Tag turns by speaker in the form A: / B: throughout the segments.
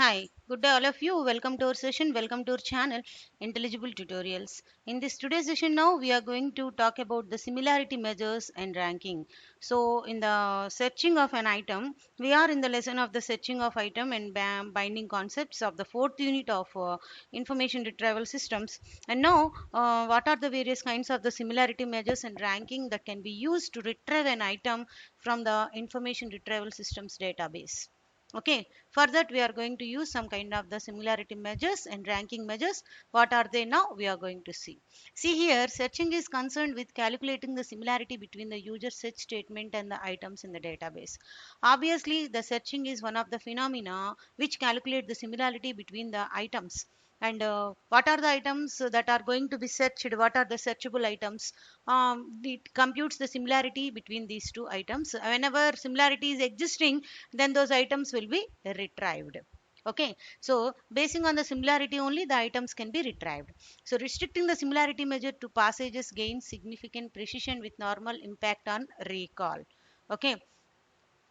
A: Hi, good day all of you. Welcome to our session. Welcome to our channel Intelligible Tutorials. In this today's session now we are going to talk about the similarity measures and ranking. So in the searching of an item, we are in the lesson of the searching of item and binding concepts of the fourth unit of information retrieval systems. And now what are the various kinds of the similarity measures and ranking that can be used to retrieve an item from the information retrieval systems database. Okay, for that we are going to use some kind of the similarity measures and ranking measures. What are they now? We are going to see. See here, searching is concerned with calculating the similarity between the user search statement and the items in the database. Obviously, the searching is one of the phenomena which calculate the similarity between the items. And what are the items that are going to be searched? What are the searchable items? It computes the similarity between these two items. Whenever similarity is existing, then those items will be retrieved. Okay, so basing on the similarity only the items can be retrieved. So restricting the similarity measure to passages gains significant precision with normal impact on recall. Okay,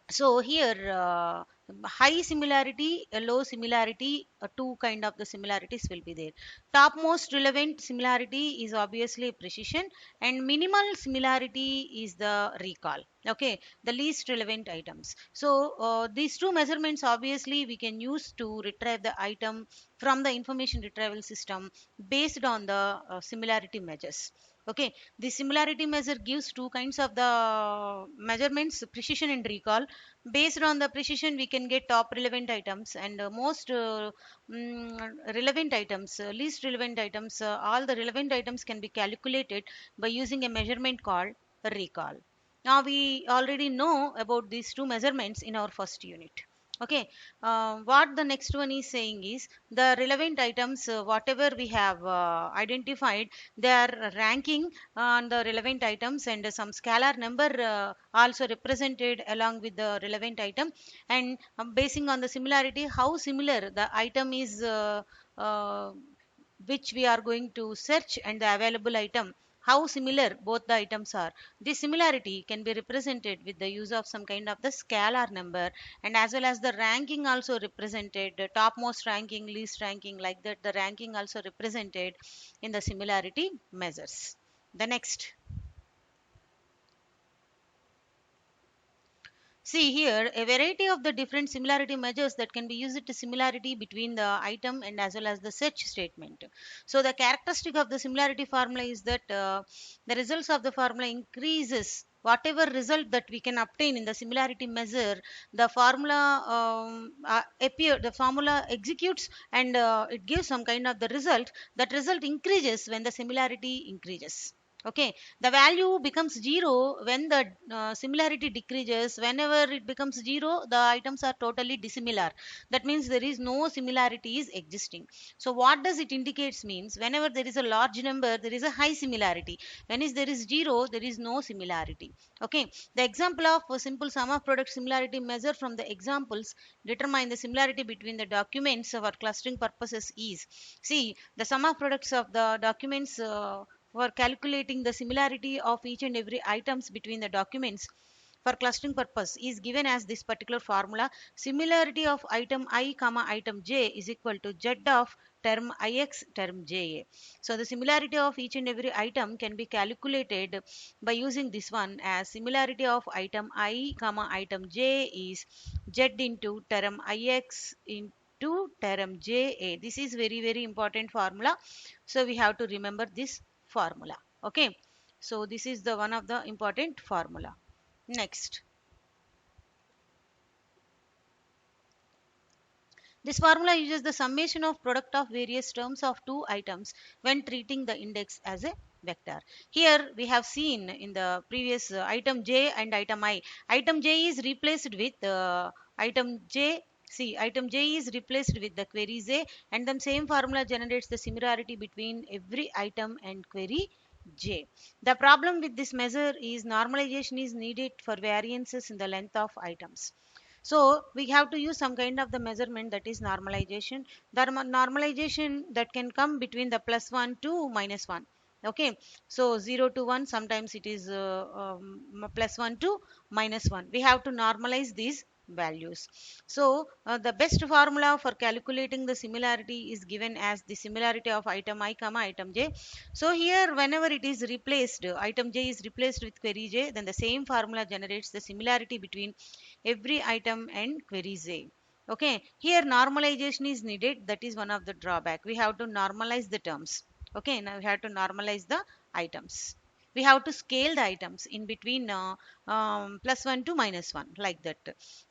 A: so here high similarity, low similarity, two kind of the similarities will be there. Topmost relevant similarity is obviously precision, and minimal similarity is the recall. Okay, the least relevant items. So these two measurements obviously we can use to retrieve the item from the information retrieval system based on the similarity measures. Okay, the similarity measure gives two kinds of the measurements, precision and recall. Based on the precision we can get top relevant items and most relevant items, least relevant items, all the relevant items can be calculated by using a measurement called recall. Now we already know about these two measurements in our first unit. Okay, what the next one is saying is the relevant items, whatever we have identified, they are ranking on the relevant items, and some scalar number also represented along with the relevant item. And basing on the similarity, how similar the item is, uh, which we are going to search, and the available item, how similar both the items are. This similarity can be represented with the use of some kind of the scalar number, and as well as the ranking also represented, the topmost ranking, least ranking, like that the ranking also represented in the similarity measures. The next, see here a variety of the different similarity measures that can be used to similarity between the item and as well as the search statement. So the characteristic of the similarity formula is that the results of the formula increases whatever result that we can obtain in the similarity measure. The formula the formula executes, and it gives some kind of the result. That result increases when the similarity increases. Okay, the value becomes 0 when the similarity decreases. Whenever it becomes 0, the items are totally dissimilar. That means there is no similarity is existing. So what does it indicates means, whenever there is a large number there is a high similarity. When is there is 0, there is no similarity. Okay, the example of a simple sum of product similarity measure from the examples determine the similarity between the documents for clustering purposes is, see the sum of products of the documents for calculating the similarity of each and every items between the documents for clustering purpose is given as this particular formula. Similarity of item I comma item j is equal to z of term ix term ja. So the similarity of each and every item can be calculated by using this one, as similarity of item I comma item j is z into term ix into term ja. This is very important formula, so we have to remember this formula. Okay, so this is the one of the important formula. Next, this formula uses the summation of product of various terms of two items when treating the index as a vector. Here we have seen in the previous item j and item I. Item j is replaced with item j. See, item j is replaced with the query j, and then same formula generates the similarity between every item and query j. The problem with this measure is normalization is needed for variances in the length of items. So we have to use some kind of the measurement, that is normalization. The normalization that can come between the +1 to -1. Okay, so 0 to 1, sometimes it is +1 to -1. We have to normalize these values. So the best formula for calculating the similarity is given as the similarity of item I comma item j. So here whenever it is replaced, item j is replaced with query j, then the same formula generates the similarity between every item and query j. Okay, here normalization is needed. That is one of the drawback. We have to normalize the terms. Okay, now we have to normalize the items. We have to scale the items in between plus 1 to minus 1, like that.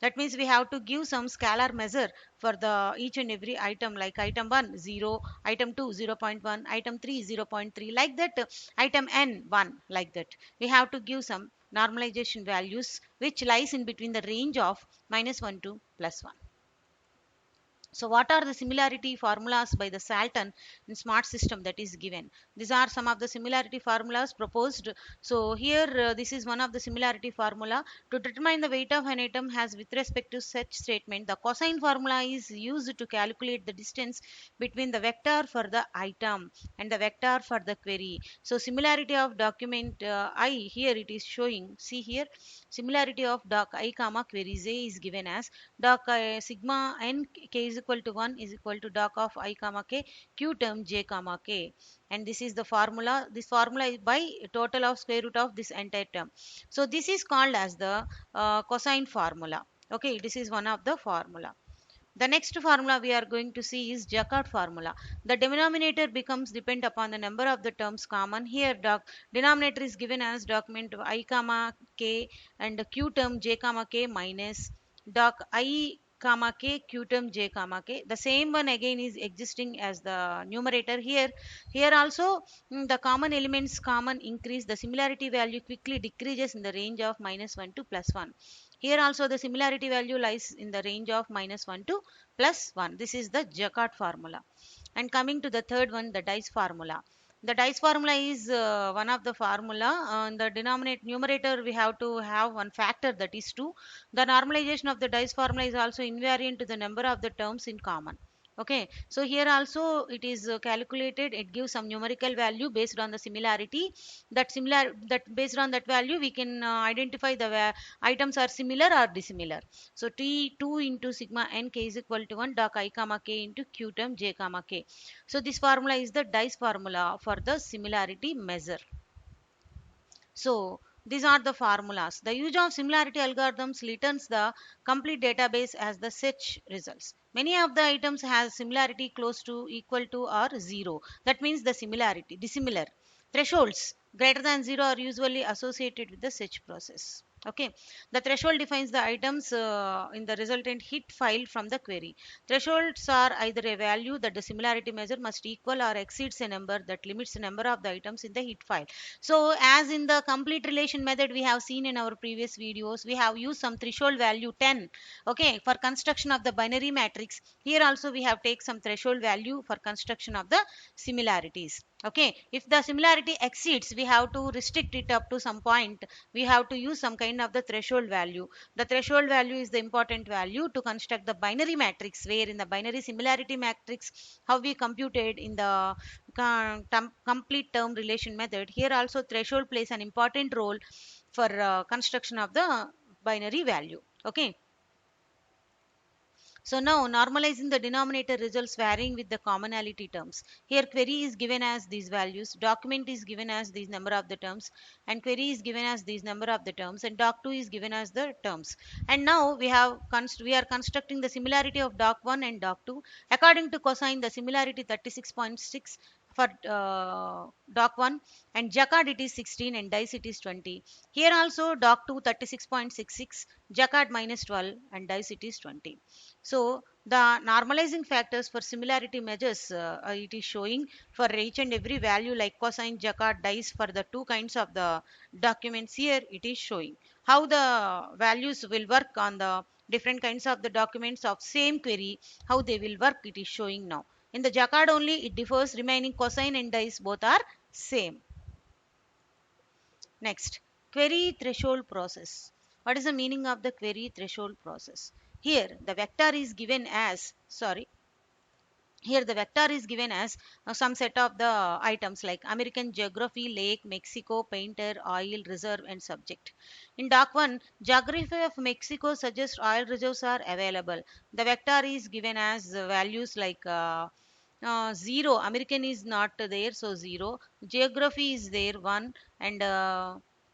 A: That means we have to give some scalar measure for the each and every item, like item 1 0, item 2 0.1, item 3 0.3, like that. Item n 1, like that. We have to give some normalization values which lies in between the range of minus 1 to plus 1. So what are the similarity formulas by the Salton in smart system that is given? These are some of the similarity formulas proposed. So here this is one of the similarity formula. To determine the weight of an atom has with respect to such statement, the cosine formula is used to calculate the distance between the vector for the item and the vector for the query. So similarity of document I, here it is showing, see here, similarity of doc I comma query j is given as doc sigma n k is equal to 1 is equal to doc of I comma k q term j comma k, and this is the formula. This formula is by total of square root of this entire term. So this is called as the cosine formula. Okay, this is one of the formula. The next formula we are going to see is Jacquard formula. The denominator becomes depend upon the number of the terms common. Here denominator is given as document I comma k and q term j comma k minus doc I comma k q term j comma k. The same one again is existing as the numerator here. Here also the common elements common increase. The similarity value quickly decreases in the range of minus 1 to plus 1. Here also the similarity value lies in the range of minus 1 to plus 1. This is the Jacquard formula. And coming to the third one, the Dice formula. The Dice formula is one of the formula. In the denominator numerator, we have to have one factor, that is 2. The normalization of the Dice formula is also invariant to the number of the terms in common. Okay, so here also it is calculated. It gives some numerical value based on the similarity. That based on that value we can identify the items are similar or dissimilar. So T2 into sigma n k is equal to 1 doc I comma k into q term j comma k. So this formula is the Dice formula for the similarity measure. So these are the formulas. The use of similarity algorithms returns the complete database as the search results. Many of the items has similarity close to, equal to, or 0. That means the similarity, dissimilar. Thresholds greater than 0 are usually associated with the search process. Okay, the threshold defines the items in the resultant hit file from the query. Thresholds are either a value that the similarity measure must equal or exceeds a number that limits the number of the items in the hit file. So as in the complete relation method we have seen in our previous videos, we have used some threshold value 10. Okay, for construction of the binary matrix. Here also we have take some threshold value for construction of the similarities. Okay, if the similarity exceeds, we have to restrict it up to some point. We have to use some kind of the threshold value. The threshold value is the important value to construct the binary matrix, where in the binary similarity matrix how we computed in the complete term relation method. Here also threshold plays an important role for construction of the binary value. Okay, so now normalizing the denominator results varying with the commonality terms. Here query is given as these values, document is given as these number of the terms, and query is given as these number of the terms, and doc2 is given as the terms. And now we are constructing the similarity of doc1 and doc2 according to cosine. The similarity 36.6 for doc1, and Jacquard it is 16, and Dice it is 20. Here also doc2 36.66, Jacquard minus 12, and Dice it is 20. So the normalizing factors for similarity measures it is showing for each and every value, like cosine, Jacquard, Dice, for the two kinds of the documents. Here it is showing how the values will work on the different kinds of the documents of same query, how they will work, it is showing now. In the Jacquard only it differs, remaining cosine and Dice both are same. Next, query threshold process. What is the meaning of the query threshold process? Here the vector is given as, sorry, Here the vector is given as some set of the items like American geography, lake, Mexico, painter, oil reserve and subject. In doc 1, geography of Mexico suggests oil reserves are available. The vector is given as values like 0, American is not there, so 0. Geography is there, 1. And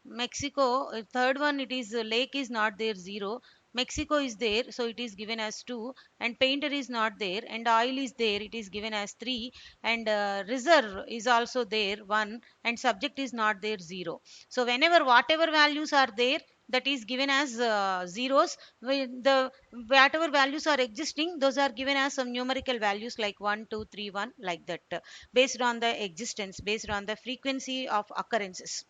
A: Mexico, third one, it is lake is not there, 0. Mexico is there, so it is given as 2. And painter is not there, and oil is there, it is given as 3. And reserve is also there, 1. And subject is not there, 0. So whenever whatever values are there, that is given as zeros. The whatever values are existing, those are given as some numerical values like 1 2 3 1, like that, based on the existence, based on the frequency of occurrences.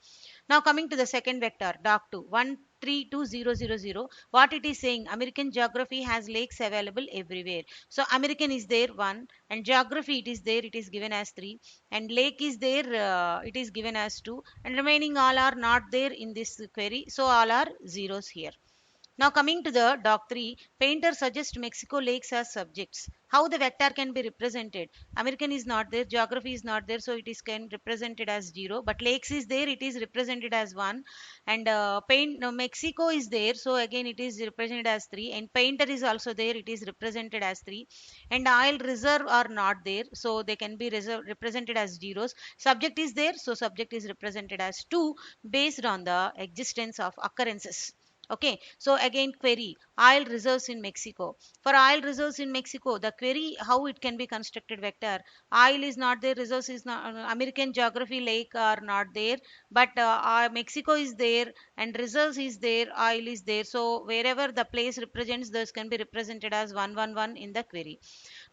A: Now coming to the second vector, doc 2, 132000, what it is saying, American geography has lakes available everywhere. So American is there, 1. And geography, it is there, it is given as 3. And lake is there, it is given as 2. And remaining all are not there in this query, so all are zeros here. Now coming to the doc 3, painter suggests Mexico lakes as subjects. How the vector can be represented? American is not there, geography is not there, so it is can represented as 0. But lakes is there, it is represented as 1. And no, Mexico is there, so again it is represented as 3. And painter is also there, it is represented as 3. And oil reserve are not there, so they can be represented as zeros. Subject is there, so subject is represented as 2, based on the existence of occurrences. Okay, so again query oil reserves in Mexico. For oil reserves in Mexico, the query how it can be constructed vector. Oil is not there, reserves is not, American geography lake are not there, but Mexico is there and reserves is there, oil is there. So wherever the place represents, those can be represented as 111 in the query.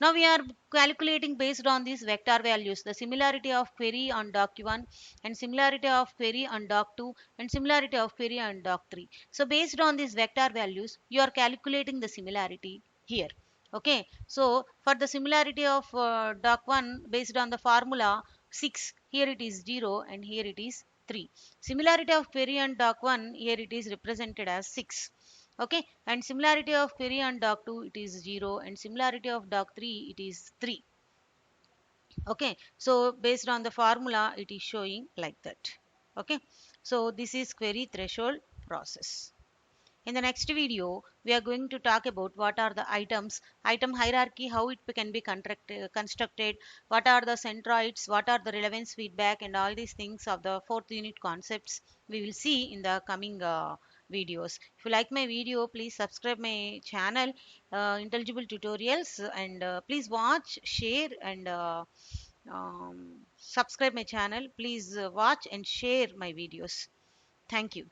A: Now we are calculating based on these vector values the similarity of query on doc 1 and similarity of query on doc 2 and similarity of query on doc 3. So based on these vector values, you are calculating the similarity here. Okay, so for the similarity of doc 1 based on the formula 6, here it is 0 and here it is 3. Similarity of query on doc 1, here it is represented as 6. Okay, and similarity of query on doc 2, it is 0, and similarity of doc 3, it is 3. Okay, so based on the formula, it is showing like that. Okay, so this is query threshold process. In the next video, we are going to talk about what are the items, item hierarchy, how it can be constructed, what are the centroids, what are the relevance feedback, and all these things of the fourth unit concepts we will see in the coming videos. If you like my video, please subscribe my channel, Intelligible Tutorials, and please watch, share, and subscribe my channel. Please watch and share my videos. Thank you.